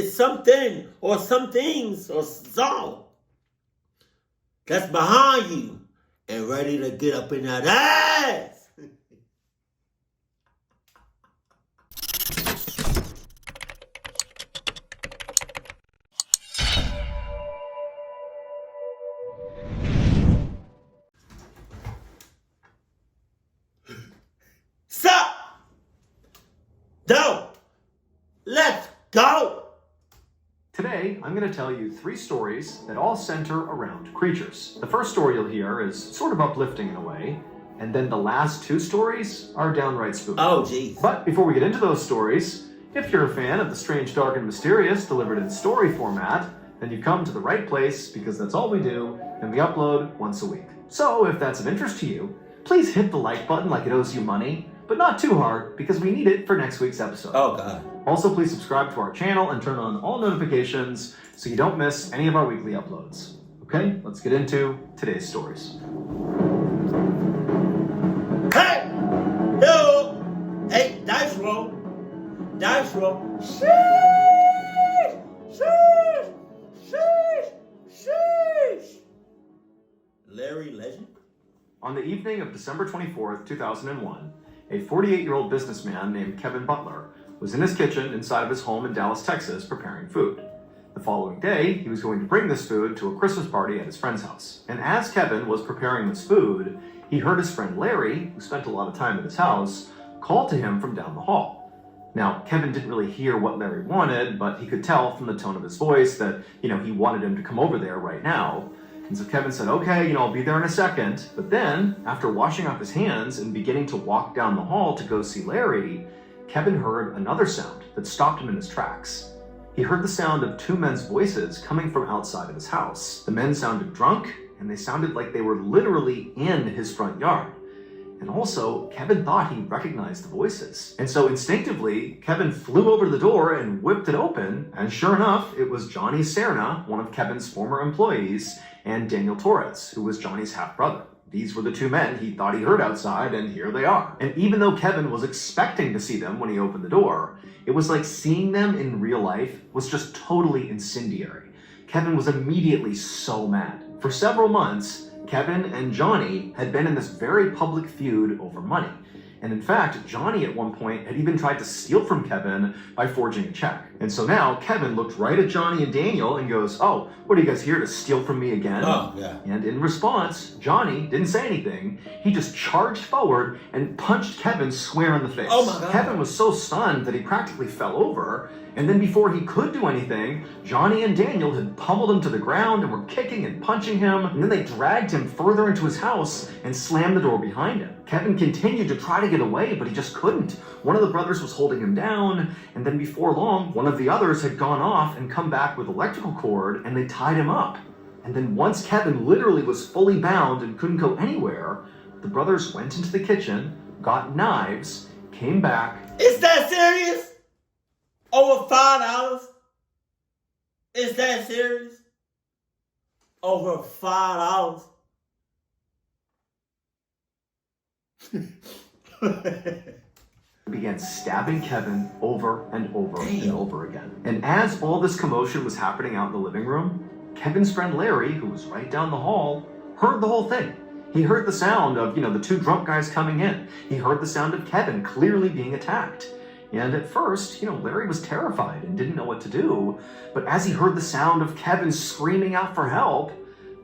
is something or some things or some that's behind you and ready to get up in that ass. Sup? Go. Let's go. Today, I'm going to tell you 3 stories that all center around creatures. The first story you'll hear is sort of uplifting in a way, and then the last 2 stories are downright spooky. Oh, geez. But before we get into those stories, if you're a fan of the strange, dark, and mysterious delivered in story format, then you've come to the right place because that's all we do, and we upload once a week. So if that's of interest to you, please hit the like button like it owes you money, but not too hard because we need it for next week's episode. Oh, God. Also, please subscribe to our channel and turn on all notifications so you don't miss any of our weekly uploads. Okay, let's get into today's stories. Hey! Yo! Hey, dice roll. Dice roll. Sheesh! Sheesh! Sheesh! Sheesh! Larry Legend? On the evening of December 24th, 2001, a 48-year-old businessman named Kevin Butler was in his kitchen inside of his home in Dallas, Texas, preparing food. The following day, he was going to bring this food to a Christmas party at his friend's house. And as Kevin was preparing this food, he heard his friend Larry, who spent a lot of time at his house, call to him from down the hall. Now, Kevin didn't really hear what Larry wanted, but he could tell from the tone of his voice that, he wanted him to come over there right now. And so Kevin said, okay, I'll be there in a second. But then, after washing off his hands and beginning to walk down the hall to go see Larry, Kevin heard another sound that stopped him in his tracks. He heard the sound of 2 men's voices coming from outside of his house. The men sounded drunk, and they sounded like they were literally in his front yard. And also, Kevin thought he recognized the voices. And so instinctively, Kevin flew over to the door and whipped it open, and sure enough, it was Johnny Serna, one of Kevin's former employees, and Daniel Torres, who was Johnny's half-brother. These were the 2 men he thought he heard outside, and here they are. And even though Kevin was expecting to see them when he opened the door, it was like seeing them in real life was just totally incendiary. Kevin was immediately so mad. For several months, Kevin and Johnny had been in this very public feud over money. And in fact, Johnny at one point had even tried to steal from Kevin by forging a check. And so now Kevin looked right at Johnny and Daniel and goes, oh, what are you guys here to steal from me again? Oh, yeah. And in response, Johnny didn't say anything. He just charged forward and punched Kevin square in the face. Oh my God. Kevin was so stunned that he practically fell over. And then before he could do anything, Johnny and Daniel had pummeled him to the ground and were kicking and punching him. And then they dragged him further into his house and slammed the door behind him. Kevin continued to try to get away, but he just couldn't. One of the brothers was holding him down, and then before long, one of the others had gone off and come back with electrical cord, and they tied him up. And then once Kevin literally was fully bound and couldn't go anywhere, the brothers went into the kitchen, got knives, came back. Is that serious? Over $5? Is that serious? Over $5? Began stabbing Kevin over and over and over again. And as all this commotion was happening out in the living room, Kevin's friend Larry, who was right down the hall, heard the whole thing. He heard the sound of, the 2 drunk guys coming in. He heard the sound of Kevin clearly being attacked. And at first, Larry was terrified and didn't know what to do. But as he heard the sound of Kevin screaming out for help,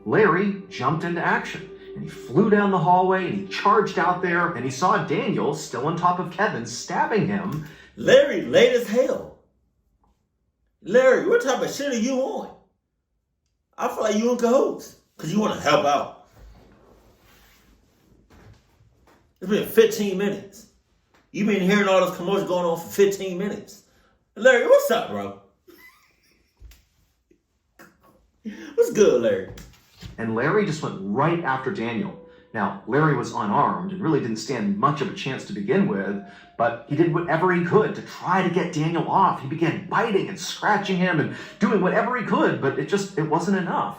Larry jumped into action. And he flew down the hallway and he charged out there and he saw Daniel still on top of Kevin stabbing him. Larry late as hell. Larry, what type of shit are you on? I feel like you in cahoots because you want to help out. It's been 15 minutes. You've been hearing all this commotion going on for 15 minutes. Larry, what's up, bro? What's good, Larry? And Larry just went right after Daniel. Now, Larry was unarmed and really didn't stand much of a chance to begin with, but he did whatever he could to try to get Daniel off. He began biting and scratching him and doing whatever he could, but it wasn't enough.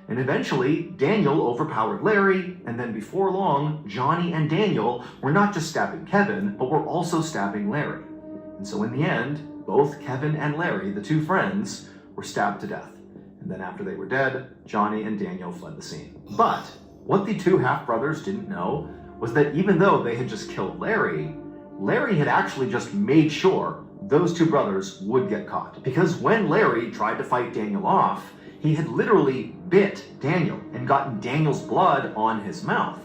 And eventually, Daniel overpowered Larry, and then before long, Johnny and Daniel were not just stabbing Kevin, but were also stabbing Larry. And so in the end, both Kevin and Larry, the two friends, were stabbed to death. And then after they were dead, Johnny and Daniel fled the scene. But what the two half-brothers didn't know was that even though they had just killed Larry, Larry had actually just made sure those two brothers would get caught. Because when Larry tried to fight Daniel off, he had literally bit Daniel and gotten Daniel's blood on his mouth.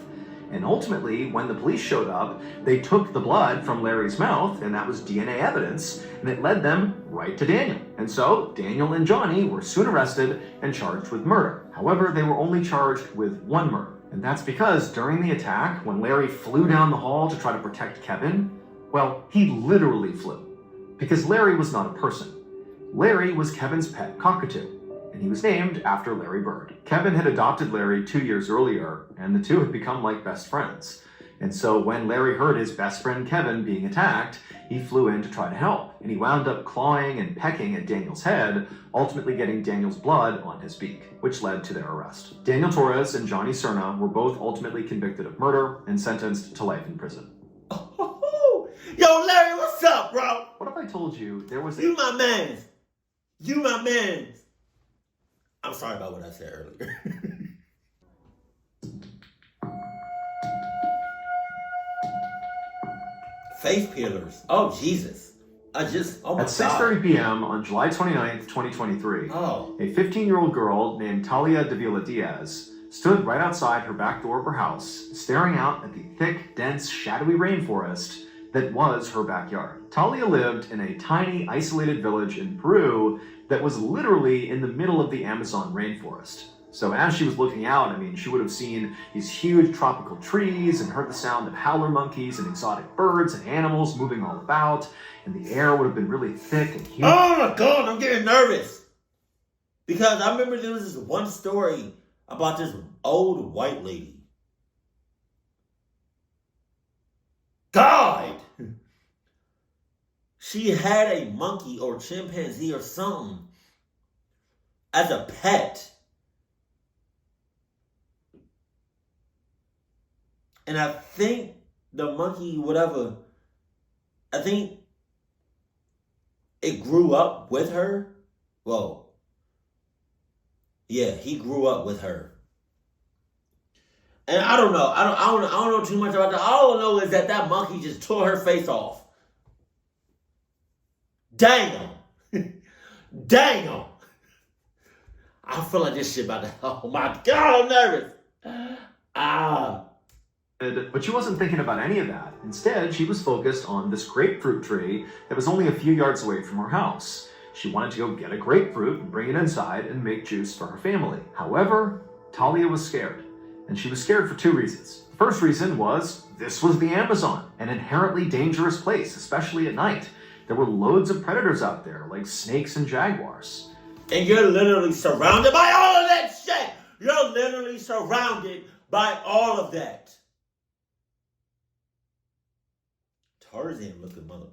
And ultimately, when the police showed up, they took the blood from Larry's mouth, and that was DNA evidence, and it led them right to Daniel. And so, Daniel and Johnny were soon arrested and charged with murder. However, they were only charged with one murder. And that's because during the attack, when Larry flew down the hall to try to protect Kevin, well, he literally flew. Because Larry was not a person. Larry was Kevin's pet cockatoo, and he was named after Larry Bird. Kevin had adopted Larry 2 years earlier, and the two had become like best friends. And so when Larry heard his best friend Kevin being attacked, he flew in to try to help, and he wound up clawing and pecking at Daniel's head, ultimately getting Daniel's blood on his beak, which led to their arrest. Daniel Torres and Johnny Cerna were both ultimately convicted of murder and sentenced to life in prison. Yo, Larry, what's up, bro? What if I told you there was You my man. You my man. I'm sorry about what I said earlier. Face peelers. Oh, Jesus. At 6:30 p.m. on July 29th, 2023, a 15-year-old girl named Talia Davila Diaz stood right outside her back door of her house, staring out at the thick, dense, shadowy rainforest that was her backyard. Talia lived in a tiny, isolated village in Peru that was literally in the middle of the Amazon rainforest. So as she was looking out, I mean, she would have seen these huge tropical trees and heard the sound of howler monkeys and exotic birds and animals moving all about, and the air would have been really thick and humid. Oh my God, I'm getting nervous. Because I remember there was this one story about this old white lady. God! She had a monkey or chimpanzee or something as a pet. And I think the monkey, whatever, I think it grew up with her. Well, yeah, he grew up with her. And I don't know. I don't know too much about that. All I know is that monkey just tore her face off. Damn. Damn. I feel like this shit about to, oh my God, I'm nervous. But she wasn't thinking about any of that. Instead, she was focused on this grapefruit tree that was only a few yards away from her house. She wanted to go get a grapefruit and bring it inside and make juice for her family. However, Talia was scared. And she was scared for two reasons. The first reason was this was the Amazon, an inherently dangerous place, especially at night. There were loads of predators out there, like snakes and jaguars. And you're literally surrounded by all of that shit. You're literally surrounded by all of that. Tarzan looking mother.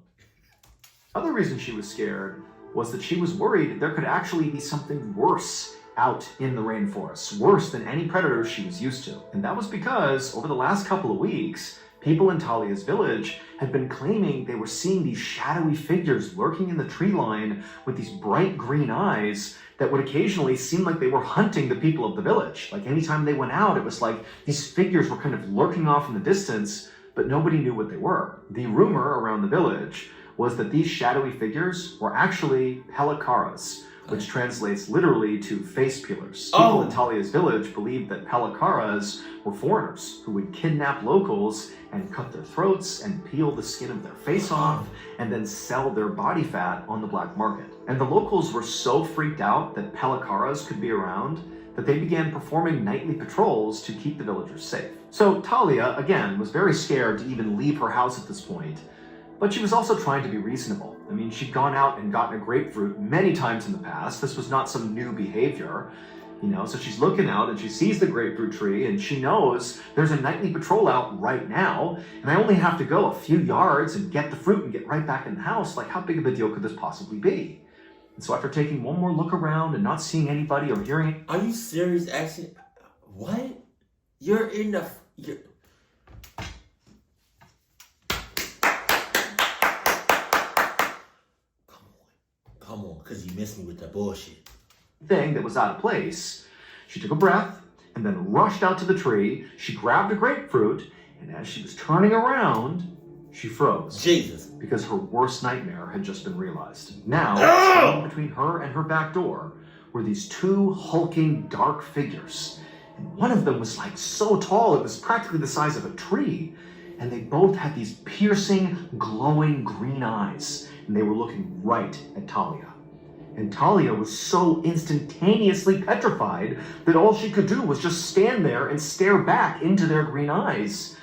Other reason she was scared was that she was worried there could actually be something worse out in the rainforest, worse than any predators she was used to. And that was because over the last couple of weeks, people in Talia's village had been claiming they were seeing these shadowy figures lurking in the tree line with these bright green eyes that would occasionally seem like they were hunting the people of the village. Like anytime they went out, it was like these figures were kind of lurking off in the distance, but nobody knew what they were. The rumor around the village was that these shadowy figures were actually pelikaras, which translates literally to face peelers. People in Talia's village believed that pelikaras were foreigners who would kidnap locals and cut their throats and peel the skin of their face off and then sell their body fat on the black market. And the locals were so freaked out that pelikaras could be around that they began performing nightly patrols to keep the villagers safe. So Talia, again, was very scared to even leave her house at this point, but she was also trying to be reasonable. I mean, she'd gone out and gotten a grapefruit many times in the past. This was not some new behavior, so she's looking out and she sees the grapefruit tree and she knows there's a nightly patrol out right now and I only have to go a few yards and get the fruit and get right back in the house. Like, how big of a deal could this possibly be? And so after taking one more look around and not seeing anybody or hearing... Are you serious? Actually, what? You're in the... Come on. because you missed me with that bullshit. Thing that was out of place. She took a breath and then rushed out to the tree. She grabbed a grapefruit, and as she was turning around, she froze. Jesus. Because her worst nightmare had just been realized. Now, standing between her and her back door were these two hulking dark figures. And one of them was like so tall, it was practically the size of a tree. And they both had these piercing, glowing green eyes. And they were looking right at Talia. And Talia was so instantaneously petrified that all she could do was just stand there and stare back into their green eyes.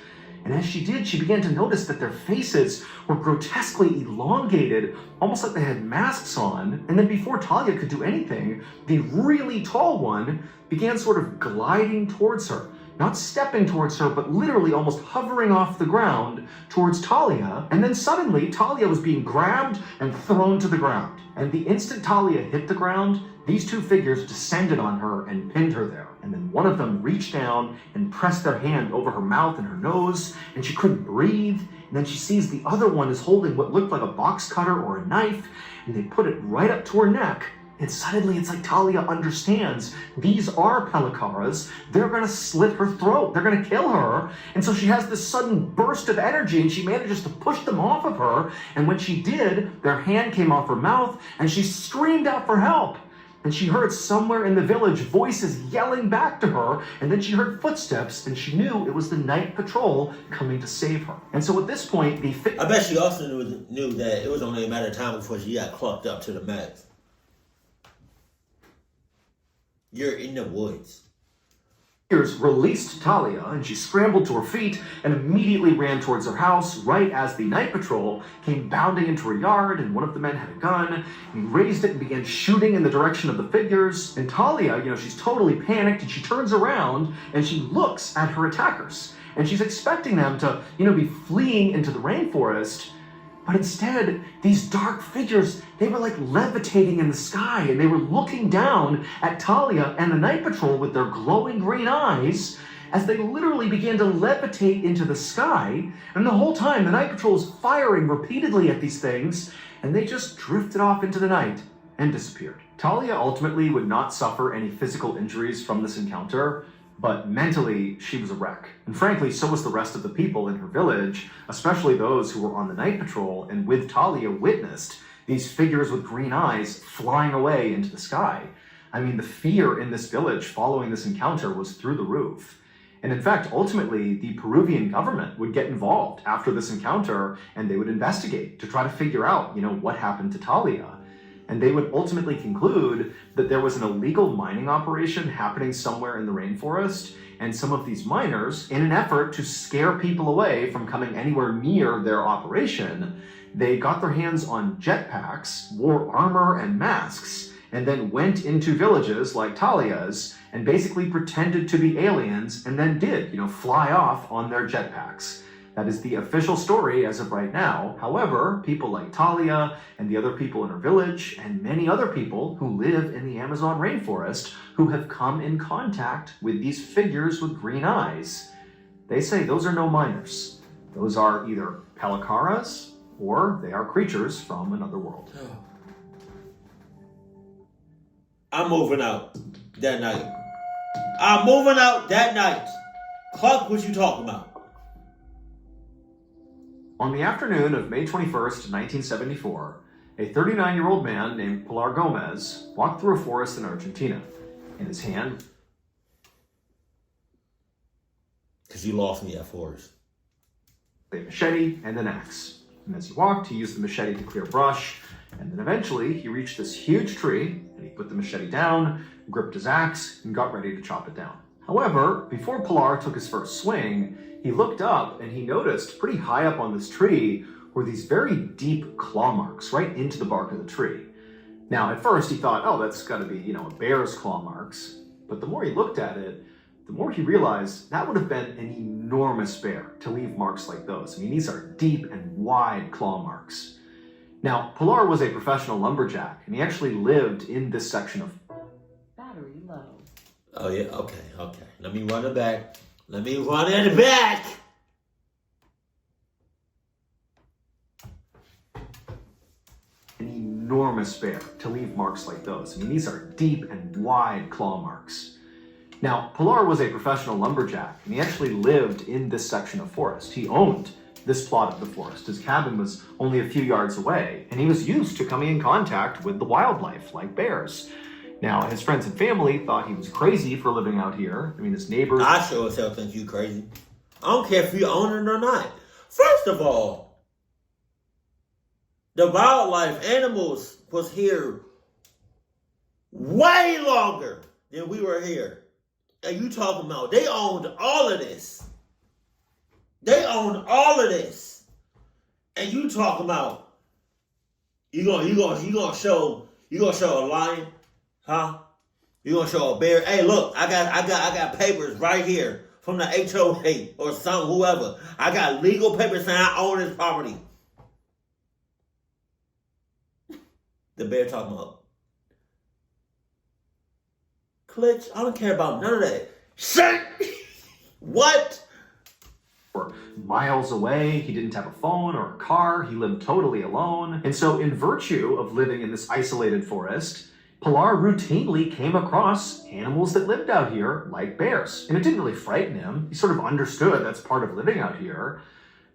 And as she did, she began to notice that their faces were grotesquely elongated, almost like they had masks on. And then before Talia could do anything, the really tall one began sort of gliding towards her. Not stepping towards her, but literally almost hovering off the ground towards Talia. And then suddenly, Talia was being grabbed and thrown to the ground. And the instant Talia hit the ground, these two figures descended on her and pinned her there. And then one of them reached down and pressed their hand over her mouth and her nose, and she couldn't breathe. And then she sees the other one is holding what looked like a box cutter or a knife, and they put it right up to her neck. And suddenly it's like Talia understands these are Pelikaras. They're going to slit her throat. They're going to kill her. And so she has this sudden burst of energy and she manages to push them off of her. And when she did, their hand came off her mouth and she screamed out for help. And she heard somewhere in the village voices yelling back to her. And then she heard footsteps and she knew it was the night patrol coming to save her. And so at this point, I bet she also knew that it was only a matter of time before she got clucked up to the max. You're in the woods. Released Talia, and she scrambled to her feet and immediately ran towards her house right as the night patrol came bounding into her yard, and one of the men had a gun, and he raised it and began shooting in the direction of the figures. And Talia, she's totally panicked, and she turns around and she looks at her attackers. And she's expecting them to, be fleeing into the rainforest. But instead, these dark figures, they were like levitating in the sky, and they were looking down at Talia and the night patrol with their glowing green eyes as they literally began to levitate into the sky. And the whole time, the night patrol was firing repeatedly at these things, and they just drifted off into the night and disappeared. Talia ultimately would not suffer any physical injuries from this encounter, but mentally, she was a wreck. And frankly, so was the rest of the people in her village, especially those who were on the night patrol and with Talia witnessed these figures with green eyes flying away into the sky. I mean, the fear in this village following this encounter was through the roof. And in fact, ultimately, the Peruvian government would get involved after this encounter, and they would investigate to try to figure out, what happened to Talia. And they would ultimately conclude that there was an illegal mining operation happening somewhere in the rainforest, and some of these miners, in an effort to scare people away from coming anywhere near their operation, they got their hands on jetpacks, wore armor and masks, and then went into villages like Talia's and basically pretended to be aliens and then did, fly off on their jetpacks. That is the official story as of right now. However, people like Talia and the other people in her village and many other people who live in the Amazon rainforest who have come in contact with these figures with green eyes, they say those are no miners. Those are either Pelikaras or they are creatures from another world. I'm moving out that night. Clark, what you talking about? On the afternoon of May 21st, 1974, a 39-year-old man named Pilar Gomez walked through a forest in Argentina. In his hand, because you lost me at forest, a machete and an axe. And as he walked, he used the machete to clear brush, and then eventually he reached this huge tree, and he put the machete down, gripped his axe, and got ready to chop it down. However, before Pilar took his first swing, he looked up and he noticed pretty high up on this tree were these very deep claw marks right into the bark of the tree. Now, at first he thought, oh, that's got to be, a bear's claw marks. But the more he looked at it, the more he realized that would have been an enormous bear to leave marks like those. I mean, these are deep and wide claw marks. Now, Pilar was a professional lumberjack, and he actually lived in this section of battery low. Oh, yeah, okay. Let me run it back. An enormous bear to leave marks like those. I mean, these are deep and wide claw marks. Now, Pilar was a professional lumberjack, and he actually lived in this section of forest. He owned this plot of the forest. His cabin was only a few yards away, and he was used to coming in contact with the wildlife, like bears. Now, his friends and family thought he was crazy for living out here. I mean, his neighbors... I sure as hell think you crazy. I don't care if you own it or not. First of all, the wildlife animals was here way longer than we were here. And you talking about they owned all of this. They owned all of this. And you talking about you gonna show a lion? Huh? You gonna show a bear? Hey, look, I got papers right here from the HOA or some whoever. I got legal papers saying I own this property. The bear talking about Clutch, I don't care about none of that. Shit! What? Or miles away, he didn't have a phone or a car, he lived totally alone. And so in virtue of living in this isolated forest, Pilar routinely came across animals that lived out here, like bears. And it didn't really frighten him. He sort of understood that's part of living out here.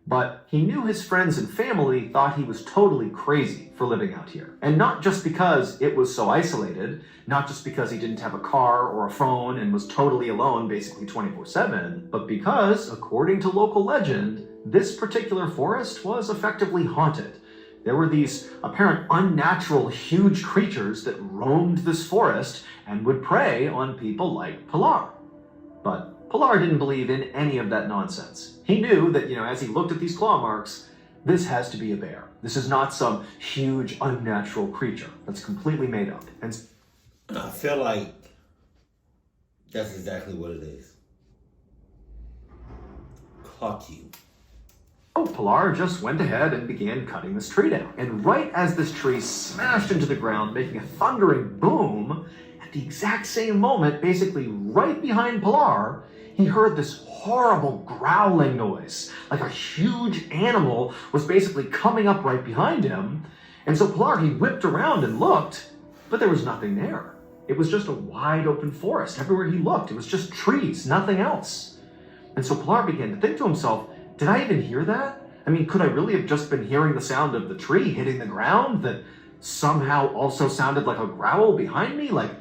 But he knew his friends and family thought he was totally crazy for living out here. And not just because it was so isolated, not just because he didn't have a car or a phone and was totally alone basically 24/7, but because, according to local legend, this particular forest was effectively haunted. There were these apparent unnatural huge creatures that roamed this forest and would prey on people like Pilar. But Pilar didn't believe in any of that nonsense. He knew that, as he looked at these claw marks, this has to be a bear. This is not some huge unnatural creature that's completely made up. And I feel like that's exactly what it is. Caught you. Pilar just went ahead and began cutting this tree down. And right as this tree smashed into the ground, making a thundering boom, at the exact same moment, basically right behind Pilar, he heard this horrible growling noise, like a huge animal was basically coming up right behind him. And so Pilar, he whipped around and looked, but there was nothing there. It was just a wide open forest. Everywhere he looked, it was just trees, nothing else. And so Pilar began to think to himself, did I even hear that? I mean, could I really have just been hearing the sound of the tree hitting the ground that somehow also sounded like a growl behind me? Like,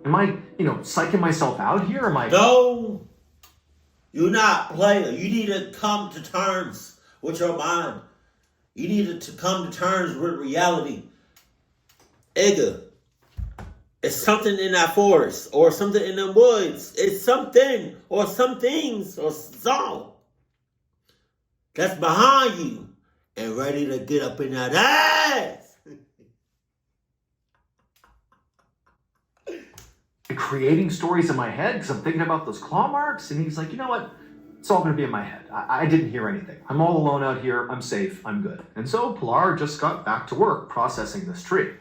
am I, psyching myself out here? Am I... No! You're not player. You need to come to terms with your mind. You need to come to terms with reality. Edgar, it's something in that forest or something in the woods. It's something or some things or something that's behind you and ready to get up in that ass. Creating stories in my head because I'm thinking about those claw marks. And he's like, you know what? It's all going to be in my head. I didn't hear anything. I'm all alone out here. I'm safe. I'm good. And so Pilar just got back to work processing this tree.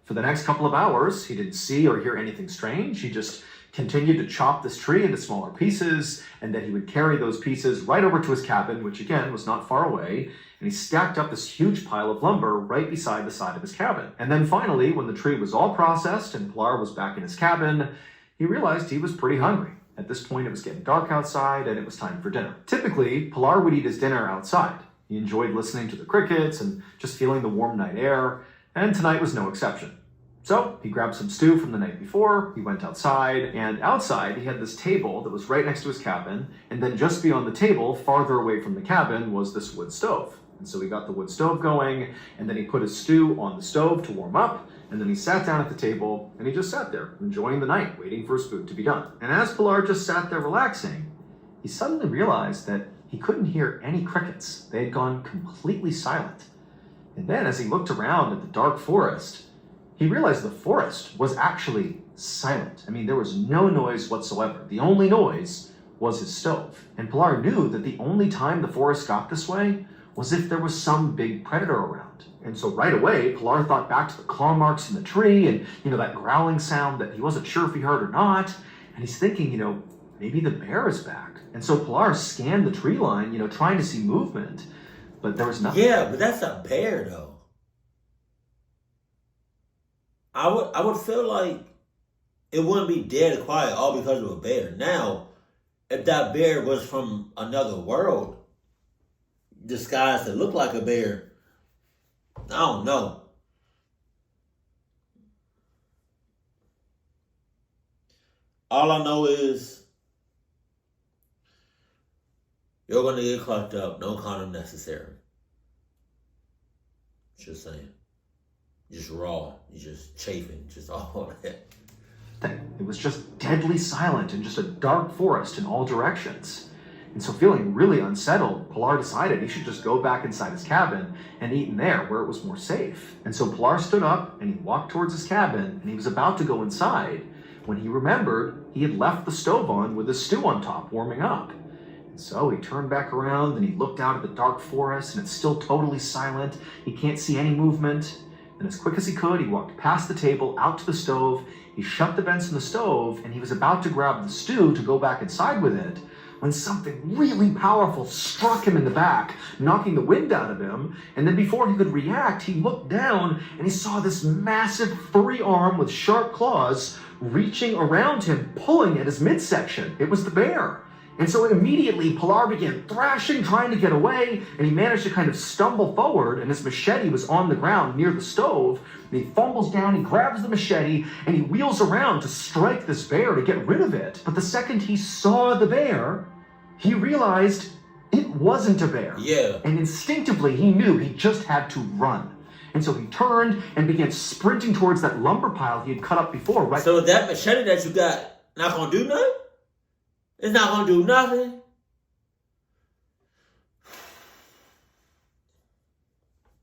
For the next couple of hours, he didn't see or hear anything strange. He just continued to chop this tree into smaller pieces, and then he would carry those pieces right over to his cabin, which again was not far away, and he stacked up this huge pile of lumber right beside the side of his cabin. And then finally, when the tree was all processed and Pilar was back in his cabin, he realized he was pretty hungry. At this point, it was getting dark outside, and it was time for dinner. Typically, Pilar would eat his dinner outside. He enjoyed listening to the crickets and just feeling the warm night air, and tonight was no exception. So he grabbed some stew from the night before, he went outside, and outside he had this table that was right next to his cabin, and then just beyond the table, farther away from the cabin, was this wood stove. And so he got the wood stove going, and then he put his stew on the stove to warm up, and then he sat down at the table, and he just sat there, enjoying the night, waiting for his food to be done. And as Pilar just sat there relaxing, he suddenly realized that he couldn't hear any crickets. They had gone completely silent. And then as he looked around at the dark forest, he realized the forest was actually silent. I mean, there was no noise whatsoever. The only noise was his stove. And Pilar knew that the only time the forest got this way was if there was some big predator around. And so right away, Pilar thought back to the claw marks in the tree and, that growling sound that he wasn't sure if he heard or not. And he's thinking, maybe the bear is back. And so Pilar scanned the tree line, trying to see movement, but there was nothing. Yeah, but that's a bear, though. I would feel like it wouldn't be dead and quiet all because of a bear. Now, if that bear was from another world, disguised to look like a bear, I don't know. All I know is you're gonna get clocked up. No condom necessary. Just saying. Just raw. You just chafing. Just all that. It was just deadly silent and just a dark forest in all directions. And so, feeling really unsettled, Pilar decided he should just go back inside his cabin and eat in there where it was more safe. And so Pilar stood up and he walked towards his cabin and he was about to go inside when he remembered he had left the stove on with his stew on top warming up. And so he turned back around and he looked out at the dark forest and it's still totally silent. He can't see any movement. And as quick as he could, he walked past the table, out to the stove. He shut the vents in the stove and he was about to grab the stew to go back inside with it when something really powerful struck him in the back, knocking the wind out of him. And then before he could react, he looked down and he saw this massive furry arm with sharp claws reaching around him, pulling at his midsection. It was the bear. And so immediately Pilar began thrashing, trying to get away, and he managed to kind of stumble forward, and his machete was on the ground near the stove. And he fumbles down, he grabs the machete, and he wheels around to strike this bear to get rid of it. But the second he saw the bear, he realized it wasn't a bear. Yeah. And instinctively he knew he just had to run. And so he turned and began sprinting towards that lumber pile he had cut up before. Right. So that machete that you got not gonna do nothing? It's not gonna do nothing.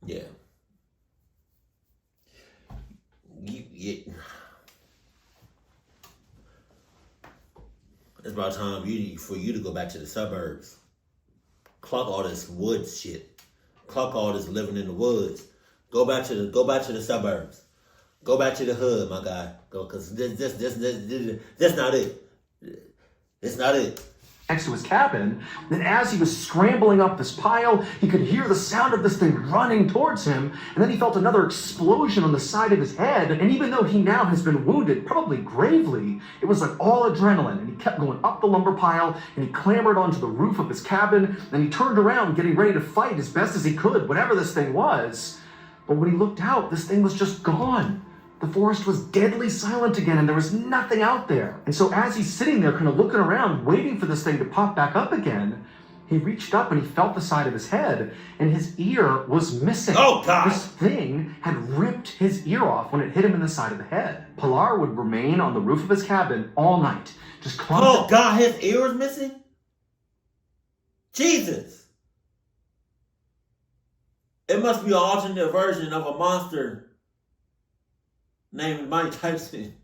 Yeah. It's about time for you to go back to the suburbs. Clock all this woods shit. Clock all this living in the woods. Go back to the suburbs. Go back to the hood, my guy. Go, cause this not it. It's not it. Next to his cabin, and as he was scrambling up this pile, he could hear the sound of this thing running towards him, and then he felt another explosion on the side of his head, and even though he now has been wounded, probably gravely, it was like all adrenaline, and he kept going up the lumber pile, and he clambered onto the roof of his cabin, and he turned around, getting ready to fight as best as he could, whatever this thing was. But when he looked out, this thing was just gone. The forest was deadly silent again, and there was nothing out there. And so as he's sitting there kind of looking around, waiting for this thing to pop back up again, he reached up and he felt the side of his head, and his ear was missing. Oh, God! This thing had ripped his ear off when it hit him in the side of the head. Pilar would remain on the roof of his cabin all night, just clumped. Oh, God, his ear was missing? Jesus! It must be an alternate version of a monster named Mike Tyson.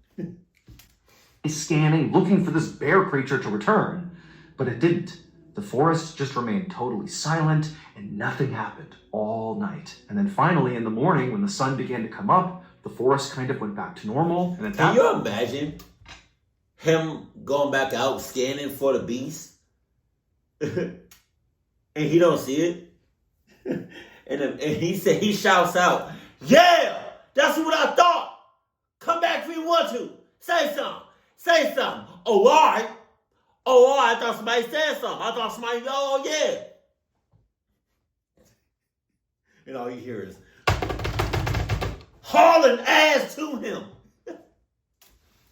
Scanning, looking for this bear creature to return, but it didn't. The forest just remained totally silent and nothing happened all night. And then finally in the morning when the sun began to come up, the forest kind of went back to normal. And Can you imagine him going back out scanning for the beast and he don't see it? and he shouts out, "Yeah, that's what I thought. Come back if you want to. Say something. Say something." Oh, all right. Oh, all right. I thought somebody said something. I thought somebody, oh, yeah. And all you hear is hauling ass to him.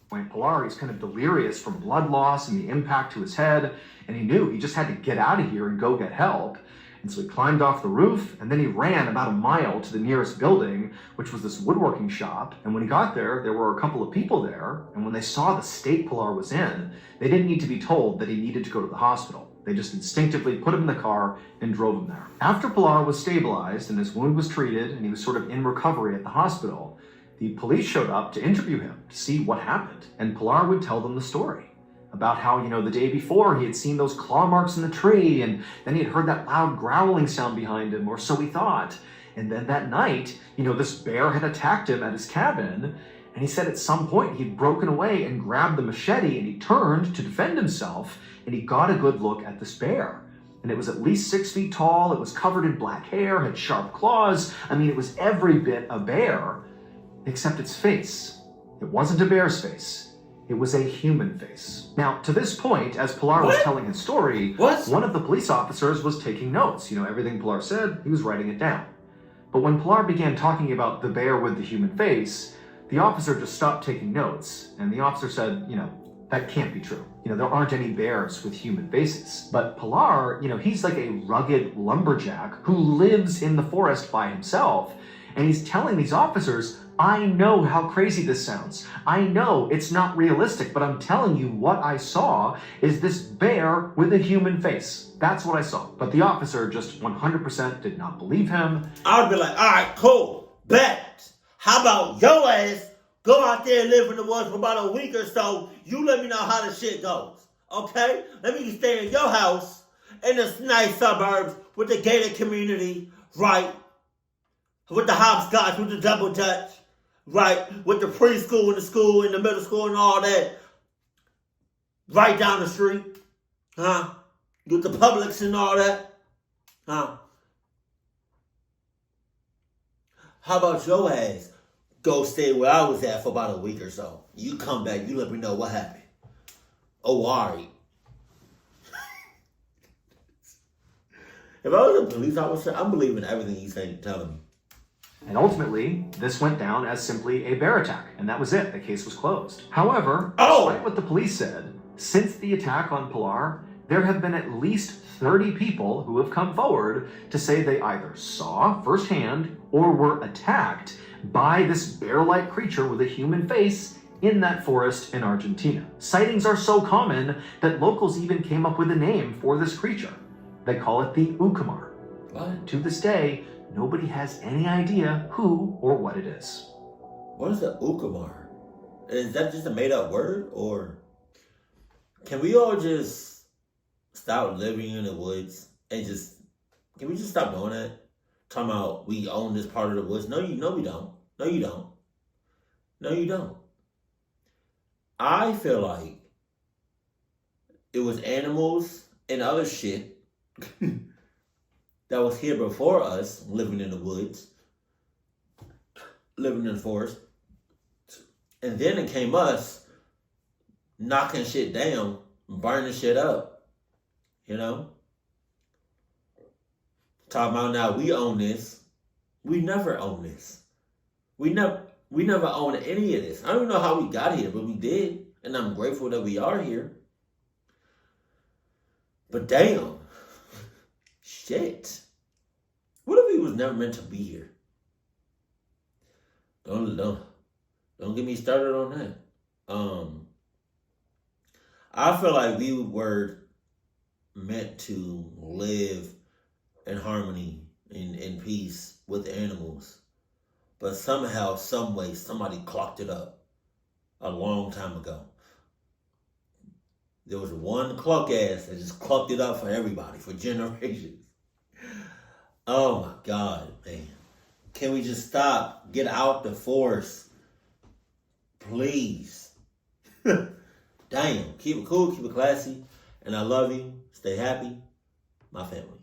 When Pilar, he's kind of delirious from blood loss and the impact to his head, and he knew he just had to get out of here and go get help. And so he climbed off the roof, and then he ran about a mile to the nearest building, which was this woodworking shop. And when he got there, there were a couple of people there, and when they saw the state Pilar was in, they didn't need to be told that he needed to go to the hospital. They just instinctively put him in the car and drove him there. After Pilar was stabilized and his wound was treated and he was sort of in recovery at the hospital, the police showed up to interview him to see what happened. And Pilar would tell them the story about how, the day before he had seen those claw marks in the tree, and then he had heard that loud growling sound behind him, or so he thought. And then that night, this bear had attacked him at his cabin, and he said at some point he'd broken away and grabbed the machete, and he turned to defend himself, and he got a good look at this bear. And it was at least 6 feet tall, it was covered in black hair, had sharp claws. I mean, it was every bit a bear. except its face. It wasn't a bear's face. It was a human face. Now, to this point, as Pilar was telling his story, one of the police officers was taking notes. Everything Pilar said, he was writing it down. But when Pilar began talking about the bear with the human face, the officer just stopped taking notes, and the officer said, that can't be true. There aren't any bears with human faces. But Pilar, he's like a rugged lumberjack who lives in the forest by himself, and he's telling these officers, I know how crazy this sounds. I know it's not realistic, but I'm telling you what I saw is this bear with a human face. That's what I saw. But the officer just 100% did not believe him. I would be like, all right, cool, bet. How about your ass go out there and live in the woods for about a week or so? You let me know how the shit goes, okay? Let me stay in your house in the nice suburbs with the gated community, right? With the hopscotch, with the double dutch, right? With the preschool and the school and the middle school and all that. Right down the street. With the Publix and all that. How about your ass go stay where I was at for about a week or so? You come back, you let me know what happened. Oh, all right. If I was a police officer, I'm believing everything he's telling me. And ultimately, this went down as simply a bear attack, and that was it. The case was closed. However, despite what the police said, since the attack on Pilar, there have been at least 30 people who have come forward to say they either saw firsthand or were attacked by this bear-like creature with a human face in that forest in Argentina. Sightings are so common that locals even came up with a name for this creature. They call it the Ucumar. What? To this day, nobody has any idea who or what it is. What is the Ucumar? Is that just a made-up word? Or can we all just stop living in the woods and can we just stop doing that? Talking about we own this part of the woods. No, we don't. No, you don't. No, you don't. I feel like it was animals and other shit that was here before us, living in the woods, living in the forest. And then it came us knocking shit down, burning shit up. Talking about now we own this. We never own this. We never owned any of this. I don't know how we got here, but we did. And I'm grateful that we are here. But damn. Shit. What if we was never meant to be here? Don't get me started on that. I feel like we were meant to live in harmony, in peace with animals. But somehow, some way, somebody clocked it up a long time ago. There was one clock ass that just clocked it up for everybody, for generations. Oh my God, man. Can we just stop? Get out the force. Please. Damn. Keep it cool, keep it classy. And I love you. Stay happy. My family.